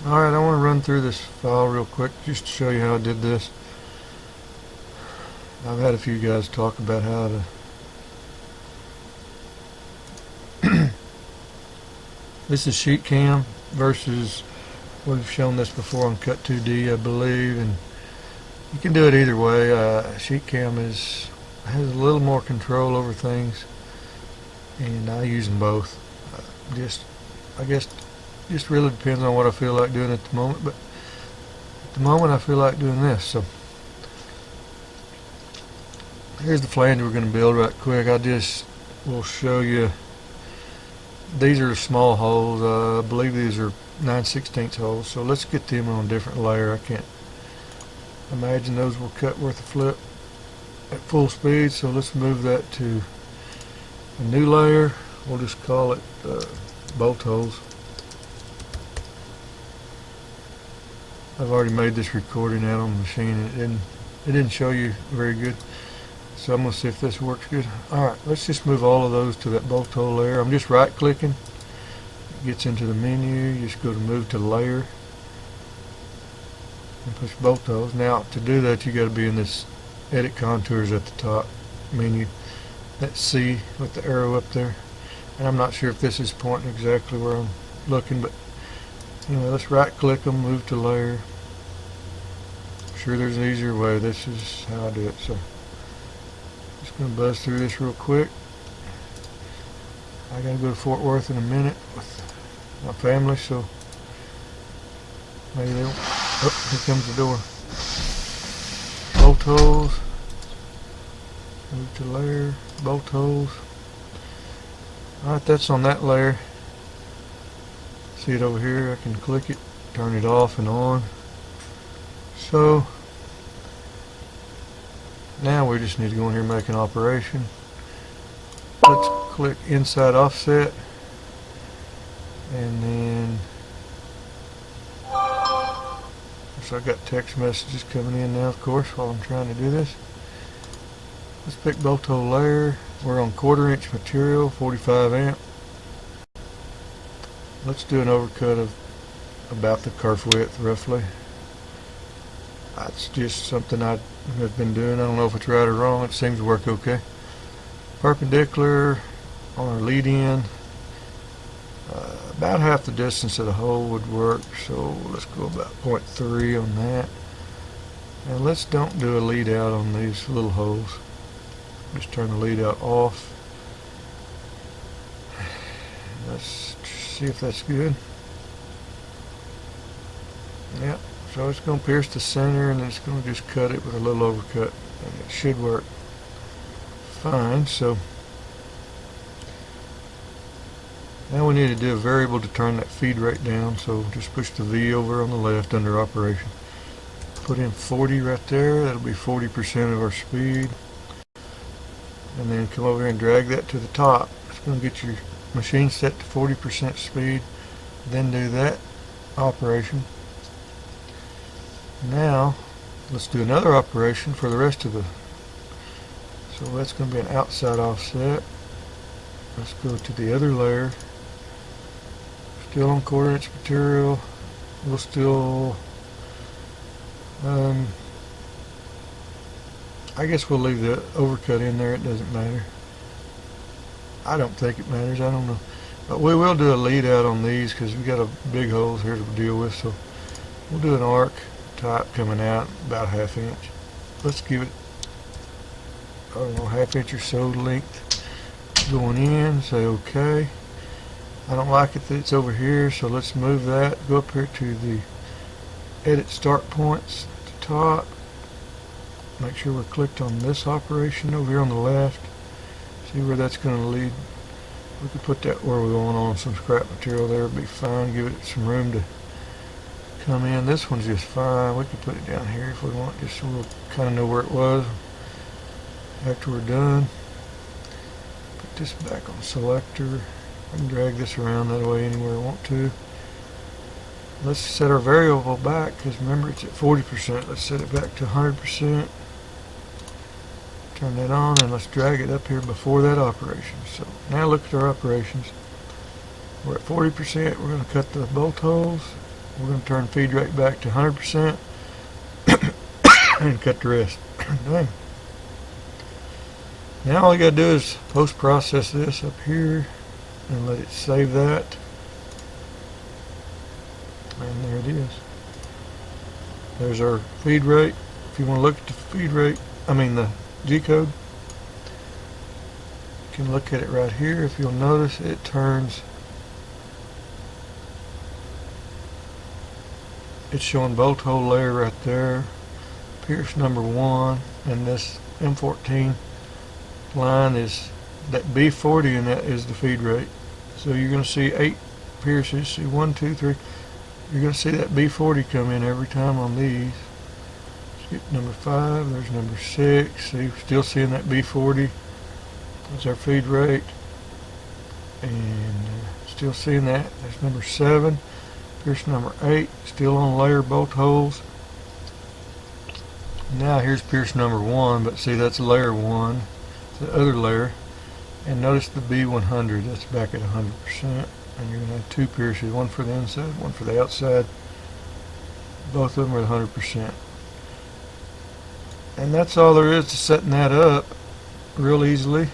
Alright, I want to run through this file real quick just to show you how I did this. I've had a few guys talk about how to this is Sheetcam versus we've shown this before on Cut 2D, I believe, and you can do it either way. Sheetcam has a little more control over things, and I use them both. I guess just really depends on what I feel like doing at the moment, but at the moment I feel like doing this. So here's the flange we're going to build right quick. I just will show you. These are small holes. I believe these are 9/16 holes. So let's get them on a different layer. I can't imagine those will cut worth a flip at full speed. So let's move that to a new layer. We'll just call it bolt holes. I've already made this recording out on the machine, and it didn't show you very good. So I'm going to see if this works good. Alright, let's just move all of those to that bolt hole layer. I'm just right clicking. It gets into the menu. You just go to move to layer and push bolt holes. Now to do that you got to be in this edit contours at the top menu. That C with the arrow up there. And I'm not sure if this is pointing exactly where I'm looking, but anyway, let's right click them, move to layer. I'm sure there's an easier way. This is how I do it. So just going to buzz through this real quick. I got to go to Fort Worth in a minute with my family, so maybe they won't. Oh, here comes the door. Bolt holes. Move to layer. Bolt holes. Alright, that's on that layer. See it over here? I can click it, turn it off and on. So now we just need to go in here and make an operation. Let's click inside offset, and then so I've got text messages coming in now, of course, while I'm trying to do this. Let's pick bolt hole layer. We're on 1/4 inch material, 45 amp. Let's do an overcut of about the kerf width roughly. That's just something I have been doing. I don't know if it's right or wrong. It seems to work okay. Perpendicular on our lead in. About half the distance of the hole would work. So let's go about 0.3 on that. And let's don't do a lead out on these little holes. Just turn the lead out off. Let's see if that's good. Yep. So it's going to pierce the center, and it's going to just cut it with a little overcut, and it should work fine. So now we need to do a variable to turn that feed rate down. So just push the V over on the left under operation. Put in 40 right there. That'll be 40% of our speed. And then come over here and drag that to the top. It's going to get your machine set to 40% speed. Then do that operation. Now let's do another operation for the rest of the. So that's going to be an outside offset. Let's go to the other layer. Still on 1/4 inch material. We'll still I guess we'll leave the overcut in there. It doesn't matter. I don't think it matters. I don't know. But we will do a lead out on these because we got a big holes here to deal with. So we'll do an arc type coming out about 1/2 inch. Let's give it, I don't know, 1/2 inch or so length going in. Say okay. I don't like it that it's over here, so let's move that. Go up here to the edit start points at the top. Make sure we're clicked on this operation over here on the left. See where that's going to lead. We could put that where we're going on some scrap material there. It'd be fine. Give it some room to come in. This one's just fine. We could put it down here if we want, just so we'll kind of know where it was after we're done. Put this back on selector. I can drag this around that way anywhere I want to. Let's set our variable back, because remember it's at 40%. Let's set it back to 100%. Turn that on, and let's drag it up here before that operation. So now look at our operations. We're at 40%. We're going to cut the bolt holes. We're going to turn feed rate back to 100% and cut the rest. Dang. Now all you got to do is post-process this up here and let it save that. And there it is. There's our feed rate. If you want to look at the feed rate, the G-code, you can look at it right here. If you'll notice, it turns, it's showing bolt hole layer right there, Pierce number 1, and this M14 line is that B40, and that is the feed rate. So you're going to see 8 pierces. See 1, 2, 3. You're going to see that B40 come in every time on these. Let's get number 5. There's number 6. See, still seeing that B40. That's our feed rate. And still seeing that. There's number 7. Pierce number 8. Still on layer bolt holes. Now here's pierce number 1, but see, that's layer 1. It's the other layer. And notice the B100. That's back at 100%. And you're going to have 2 pierces, one for the inside, one for the outside. Both of them are 100%. And that's all there is to setting that up real easily.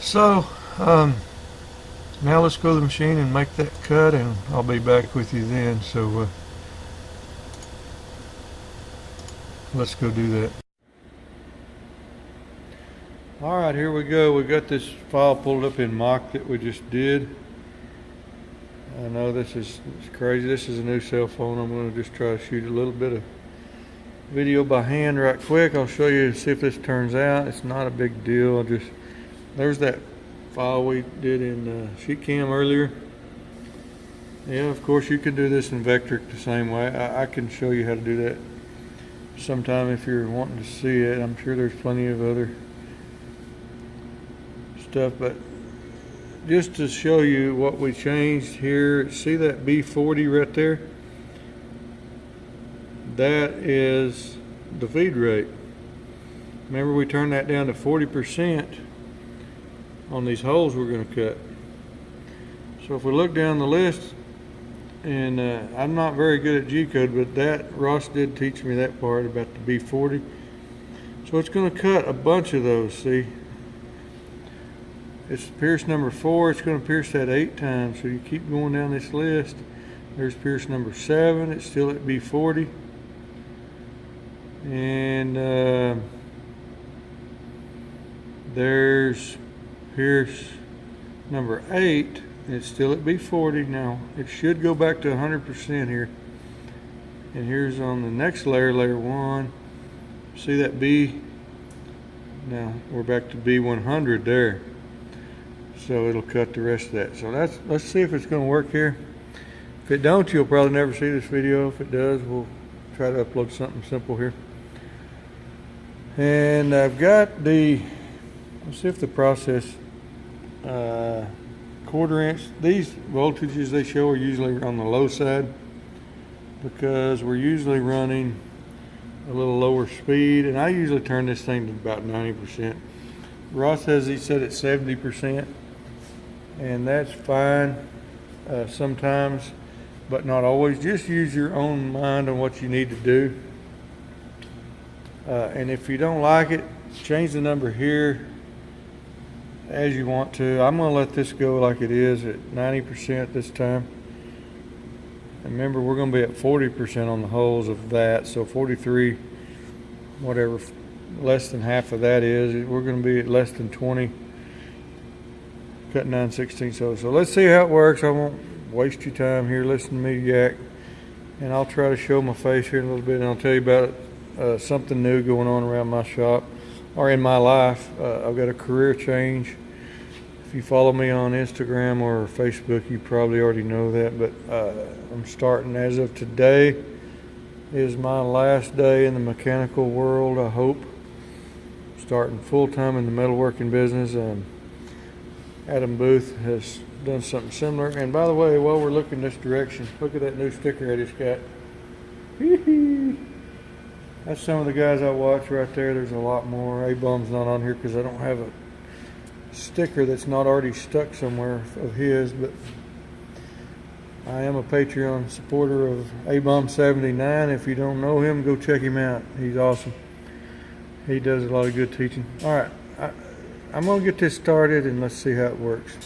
So, now let's go to the machine and make that cut, and I'll be back with you then. So, let's go do that. Alright, here we go. We got this file pulled up in mock that we just did. I know it's crazy. This is a new cell phone. I'm going to just try to shoot a little bit of video by hand right quick. I'll show you, see if this turns out. It's not a big deal. There's that file we did in Sheetcam earlier. Yeah, of course you can do this in Vectric the same way. I can show you how to do that sometime if you're wanting to see it. I'm sure there's plenty of other stuff, but just to show you what we changed here, see that B40 right there? That is the feed rate. Remember, we turned that down to 40% on these holes we're going to cut. So if we look down the list, and I'm not very good at G-code, but Ross did teach me that part about the B40. So it's going to cut a bunch of those, see? It's pierce number 4. It's going to pierce that 8 times. So you keep going down this list. There's pierce number 7. It's still at B40. And there's pierce number 8. It's still at B40 now. It should go back to 100% here. And here's on the next layer, layer 1. See that B? Now we're back to B100 there. So it'll cut the rest of that. So let's see if it's going to work here. If it don't, you'll probably never see this video. If it does, we'll try to upload something simple here. And I've got let's see if the process, 1/4 inch. These voltages they show are usually on the low side because we're usually running a little lower speed, and I usually turn this thing to about 90%. Ross says he set it 70%, and that's fine sometimes, but not always. Just use your own mind on what you need to do. And if you don't like it, change the number here as you want to. I'm going to let this go like it is at 90% this time. And remember, we're going to be at 40% on the holes of that, so 43, whatever less than half of that is, we're going to be at less than 20, cut 9/16. So let's see how it works. I won't waste your time here. Listen to me yak, and I'll try to show my face here in a little bit, and I'll tell you about something new going on around my shop or in my life. I've got a career change. If you follow me on Instagram or Facebook, you probably already know that, but I'm starting as of today is my last day in the mechanical world, I hope. Starting full-time in the metalworking business. Adam Booth has done something similar. And by the way, while we're looking this direction, look at that new sticker I just got. That's some of the guys I watch right there. There's a lot more. A-Bomb's not on here because I don't have a sticker that's not already stuck somewhere of his, but I am a Patreon supporter of ABOM79. If you don't know him, go check him out. He's awesome. He does a lot of good teaching. All right, I'm going to get this started and let's see how it works.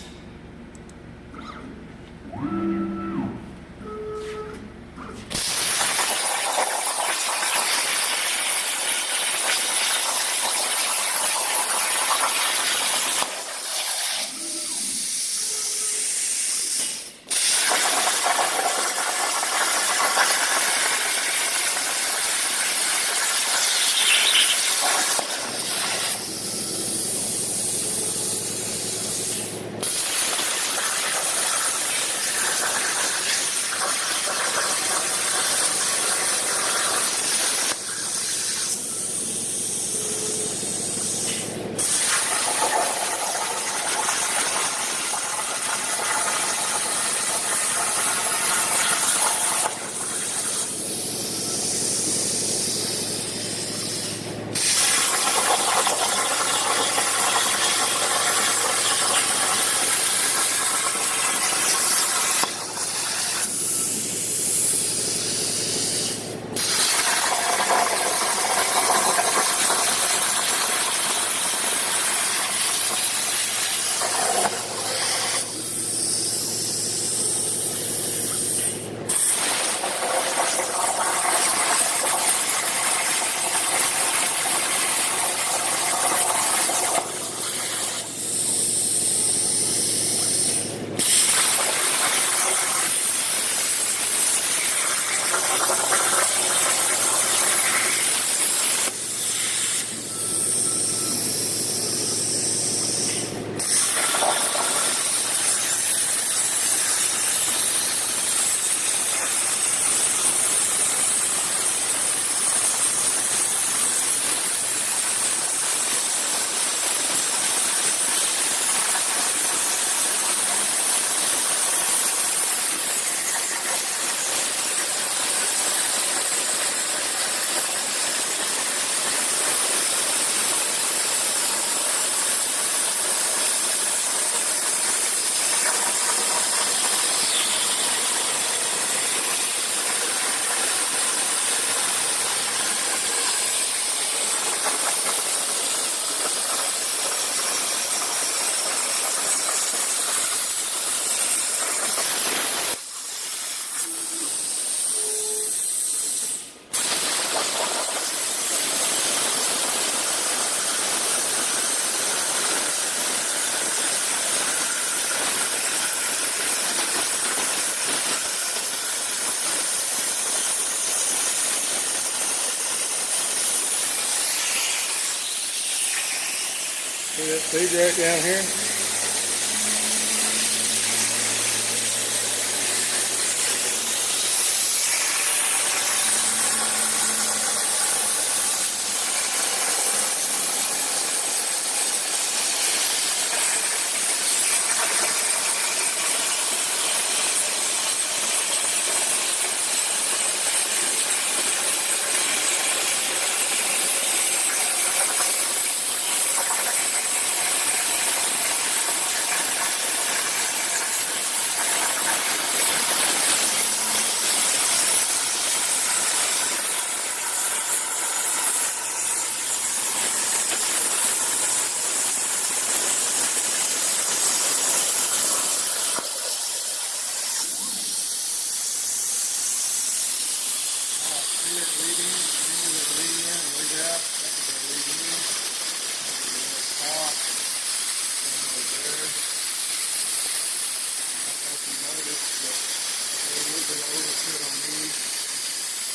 See that feed right down here?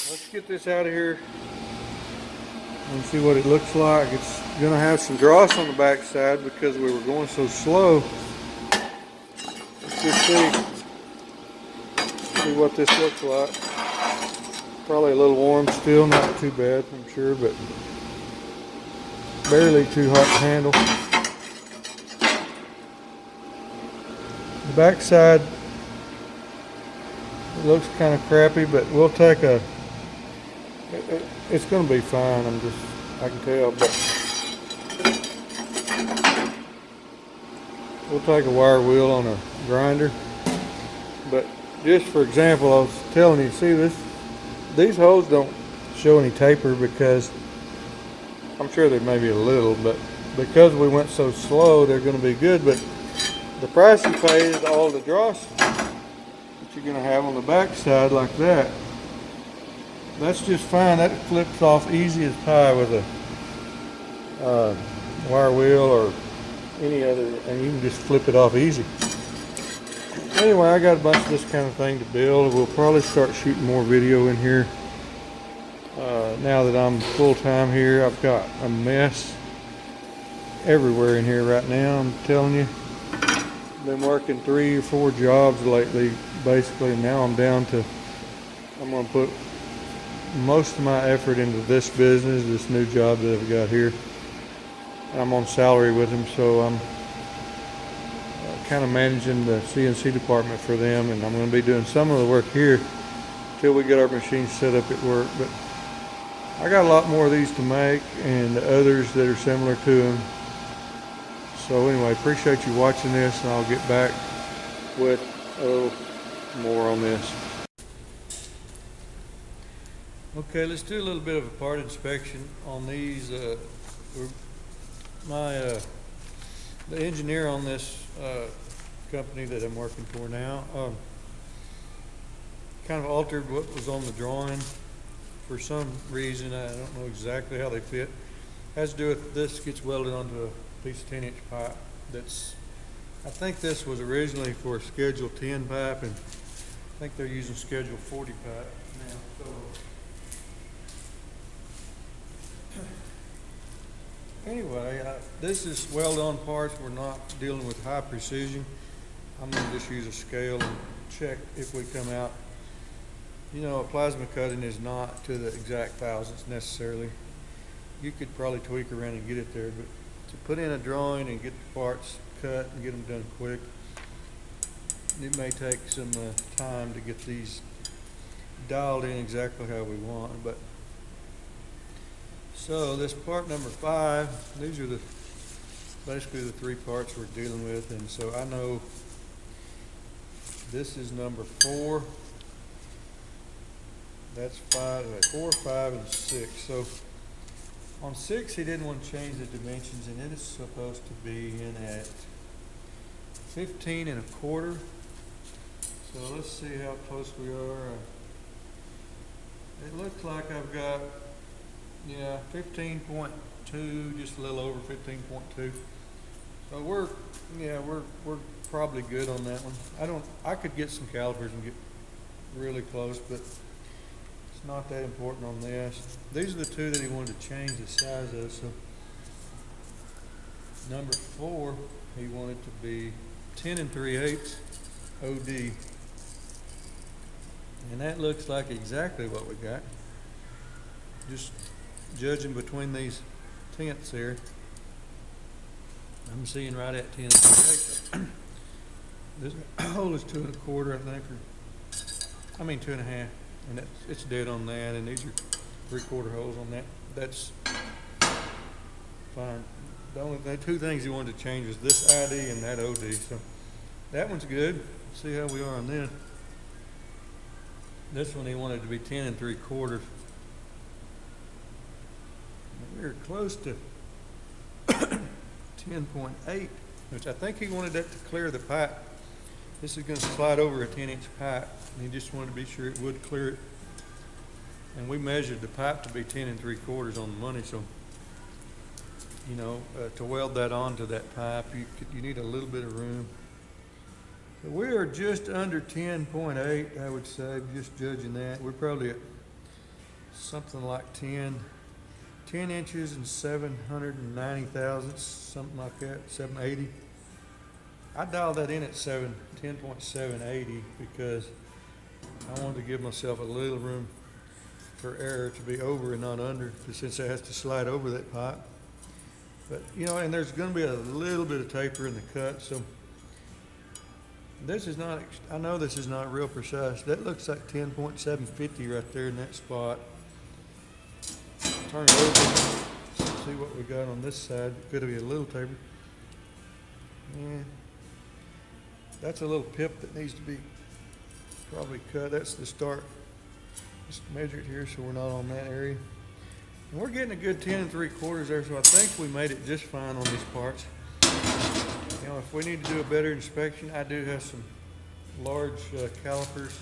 Let's get this out of here and see what it looks like. It's going to have some dross on the back side because we were going so slow. Let's just see what this looks like. Probably a little warm still, not too bad I'm sure, but barely too hot to handle. The back side looks kind of crappy, but we'll take a it's going to be fine. I can tell, but we'll take a wire wheel on a grinder. But just for example, I was telling you, see this, these holes don't show any taper because I'm sure there may be a little, but because we went so slow, they're going to be good. But the price you pay is all the dross that you're going to have on the back side like that. That's just fine. That flips off easy as pie with a wire wheel or any other, and you can just flip it off easy. Anyway, I got a bunch of this kind of thing to build. We'll probably start shooting more video in here. Now that I'm full-time here, I've got a mess everywhere in here right now, I'm telling you. Been working 3 or 4 jobs lately, basically, and now I'm down to, I'm going to put most of my effort into this business, this new job that I've got here. I'm on salary with them, so I'm kind of managing the CNC department for them, and I'm going to be doing some of the work here until we get our machines set up at work. But I got a lot more of these to make and others that are similar to them. So anyway, appreciate you watching this, and I'll get back with a little more on this. Okay, let's do a little bit of a part inspection on these. The engineer on this company that I'm working for now kind of altered what was on the drawing for some reason. I don't know exactly how they fit. Has to do with this gets welded onto a piece of 10-inch pipe. I think this was originally for Schedule 10 pipe, and I think they're using Schedule 40 pipe now. So anyway, this is weld-on parts. We're not dealing with high precision. I'm going to just use a scale and check if we come out. You know, a plasma cutting is not to the exact thousandths necessarily. You could probably tweak around and get it there, but to put in a drawing and get the parts cut and get them done quick, it may take some time to get these dialed in exactly how we want. But so this part number 5, these are basically the 3 parts we're dealing with, and so I know this is number 4. That's 4, 5, and 6. So on 6, he didn't want to change the dimensions, and it is supposed to be in at 15 1/4. So let's see how close we are. It looks like I've got, yeah, 15.2, just a little over 15.2. So we're probably good on that one. I could get some calipers and get really close, but it's not that important on this. These are the 2 that he wanted to change the size of. So number 4, he wanted to be 10 3/8 OD. And that looks like exactly what we got. Just judging between these tenths here, I'm seeing right at 10 3/8. This hole is 2 1/4, I think, or I mean 2 1/2, and it's dead on that. And these are 3/4 holes on that. That's fine. The 2 things he wanted to change was this ID and that OD. So that one's good. Let's see how we are on this. This one he wanted to be 10 3/4. We're close to 10.8, which I think he wanted that to clear the pipe. This is going to slide over a 10-inch pipe, and he just wanted to be sure it would clear it. And we measured the pipe to be 10 3/4 on the money, so you know, to weld that onto that pipe, you need a little bit of room. So we are just under 10.8, I would say, just judging that. We're probably at something like 10 inches and 790 thousandths, something like that, 780. I dialed that in at 10.780 because I wanted to give myself a little room for error to be over and not under, since it has to slide over that pipe. But you know, and there's going to be a little bit of taper in the cut, so this is not, I know this is not real precise. That looks like 10.750 right there in that spot. Turn it over, see what we got on this side. Could be a little taper. Yeah, that's a little pip that needs to be probably cut. That's the start. Just measure it here so we're not on that area. And we're getting a good 10 3/4 there, so I think we made it just fine on these parts. You know, if we need to do a better inspection, I do have some large calipers,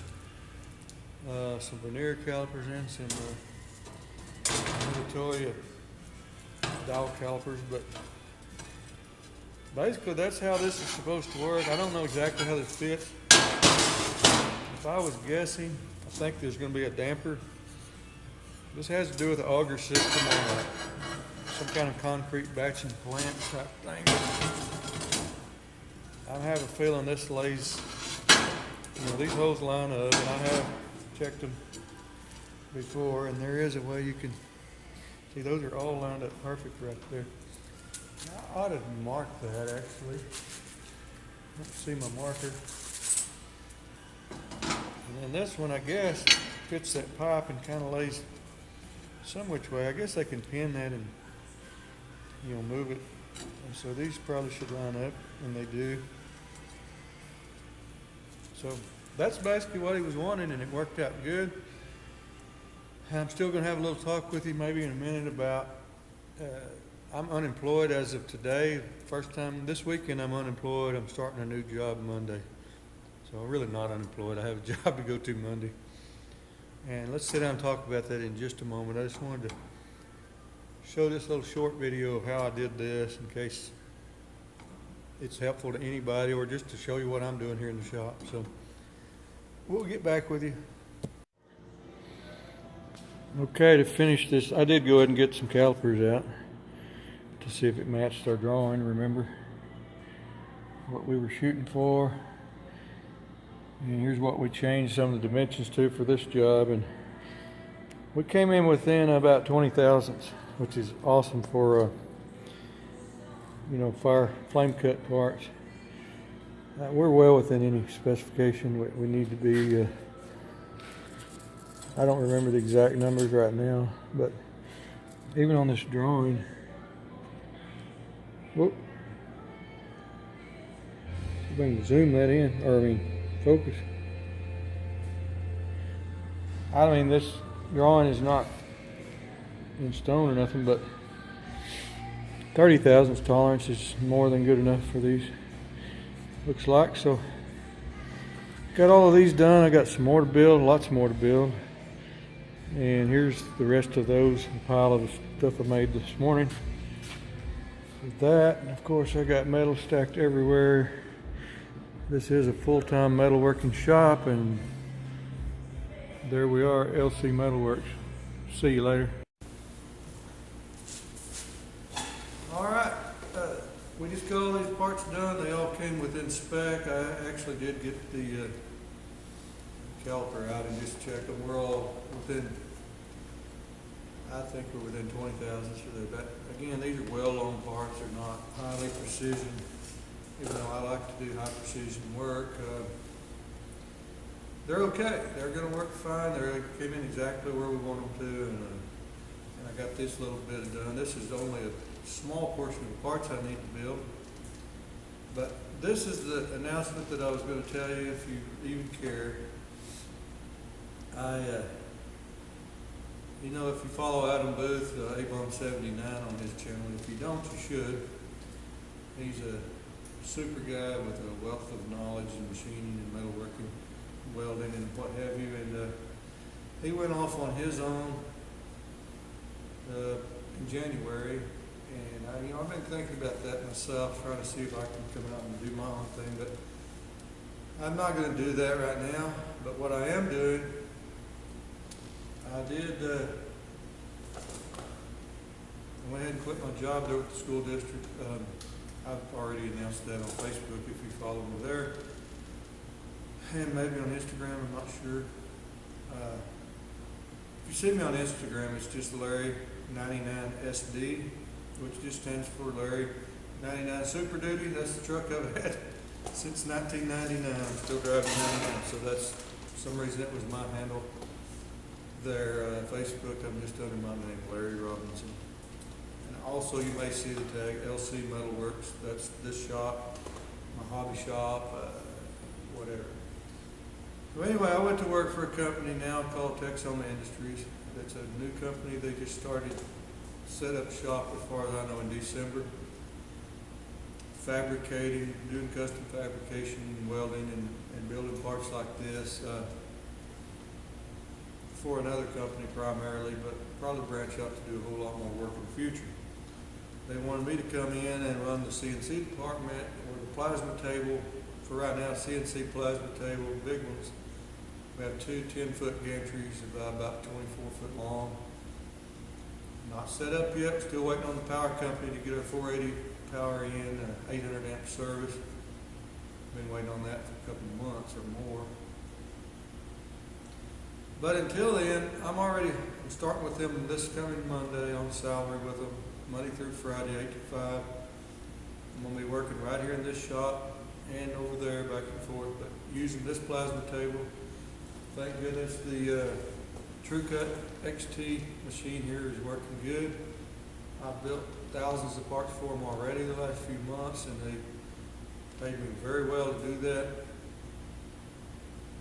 some vernier calipers, and some Toya dial calipers. But basically, that's how this is supposed to work. I don't know exactly how this fits. If I was guessing, I think there's going to be a damper. This has to do with the auger system on some kind of concrete batching plant type thing. I have a feeling this lays, you know, these holes line up, and I have checked them before, and there is a way you can see those are all lined up perfect right there. I ought to mark that actually. Let's see my marker. And then this one, I guess, fits that pipe and kind of lays some which way. I guess I can pin that and, you know, move it. And so these probably should line up, and they do. So that's basically what he was wanting, and it worked out good. I'm still going to have a little talk with you maybe in a minute about, I'm unemployed as of today. First time this weekend I'm unemployed. I'm starting a new job Monday. So I'm really not unemployed. I have a job to go to Monday. And let's sit down and talk about that in just a moment. I just wanted to show this little short video of how I did this in case it's helpful to anybody, or just to show you what I'm doing here in the shop. So we'll get back with you. Okay, to finish this, I did go ahead and get some calipers out to see if it matched our drawing. Remember what we were shooting for. And here's what we changed some of the dimensions to for this job, and we came in within about 20 thousandths, which is awesome for you know, flame cut parts. We're well within any specification we need to be. I don't remember the exact numbers right now, but even on this drawing, whoop, if we can zoom that in, or I mean focus. I mean, this drawing is not in stone or nothing, but 30 thousandths tolerance is more than good enough for these, looks like. So got all of these done. I got some more to build, lots more to build. And here's the rest of those, a pile of the stuff I made this morning. With that, and of course I got metal stacked everywhere. This is a full-time metalworking shop, and there we are, LC Metalworks. See you later. All right, we just got all these parts done. They all came within spec. I actually did get the caliper out and just check them. We're all within, I think we're within 20 thousandths for there. But again, these are well-known parts. They're not highly precision. Even though I like to do high precision work, they're okay. They're going to work fine. They came in exactly where we want them to, and I got this little bit done. This is only a small portion of the parts I need to build, but this is the announcement that I was going to tell you, if you even care. You know, if you follow Adam Booth, Abram79 on his channel, if you don't, you should. He's a super guy with a wealth of knowledge in machining and metalworking, welding and what have you, and he went off on his own in January, and you know, I've been thinking about that myself, trying to see if I can come out and do my own thing, but I'm not going to do that right now. But what I am doing, I went ahead and quit my job there with the school district. I've already announced that on Facebook if you follow me there, and maybe on Instagram, I'm not sure. If you see me on Instagram, it's just Larry99SD, which just stands for Larry 99 Super Duty. That's the truck I've had since 1999. I'm still driving 99, so that's, for some reason, that was my handle there. Facebook, I'm just under my name, Larry Robinson. Also, you may see the tag LC Metalworks. That's this shop, my hobby shop, whatever. Well, anyway, I went to work for a company now called Texoma Industries. It's a new company. They just started, set up shop as far as I know in December. Fabricating, doing custom fabrication, welding, and building parts like this for another company primarily, but probably branch out to do a whole lot more work in the future. They wanted me to come in and run the CNC department or the plasma table. For right now, CNC plasma table, big ones. We have two 10-foot gantries about 24 foot long. Not set up yet, still waiting on the power company to get our 480 power in, 800 amp service. Been waiting on that for a couple of months or more. But until then, I'm starting with them this coming Monday on salary with them, Monday through Friday, 8 to 5. I'm going to be working right here in this shop and over there back and forth, but using this plasma table. Thank goodness the TrueCut XT machine here is working good. I've built thousands of parts for them already the last few months, and they paid me very well to do that.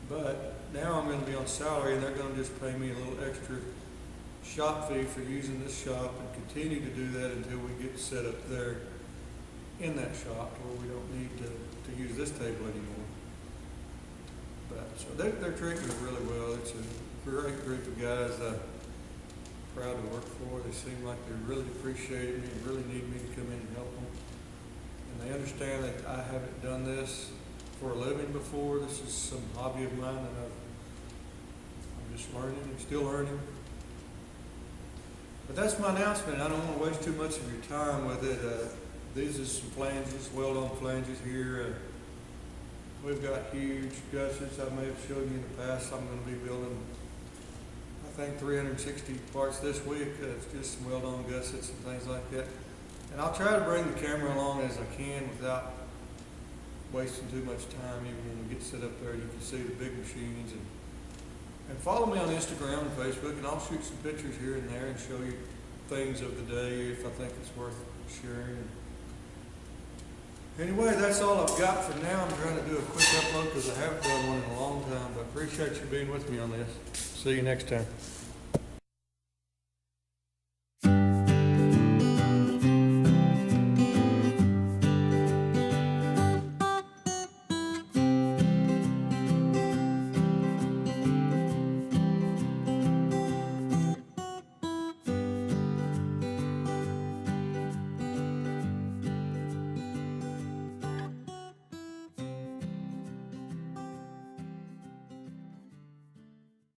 But now I'm going to be on salary, and they're going to just pay me a little extra shop fee for using this shop, and continue to do that until we get set up there in that shop where we don't need to use this table anymore. But so they're treating me really well. It's a great group of guys proud to work for. They seem like they really appreciate me and really need me to come in and help them. And they understand that I haven't done this for a living before. This is some hobby of mine that I'm just learning and still learning. But that's my announcement. I don't want to waste too much of your time with it. These are some flanges, weld-on flanges here. We've got huge gussets I may have showed you in the past. I'm going to be building, I think, 360 parts this week. It's just some weld-on gussets and things like that. And I'll try to bring the camera along as I can without wasting too much time. Even when we get set up there, you can see the big machines. And follow me on Instagram and Facebook, and I'll shoot some pictures here and there and show you things of the day if I think it's worth sharing. Anyway, that's all I've got for now. I'm trying to do a quick upload because I haven't done one in a long time, but I appreciate you being with me on this. See you next time.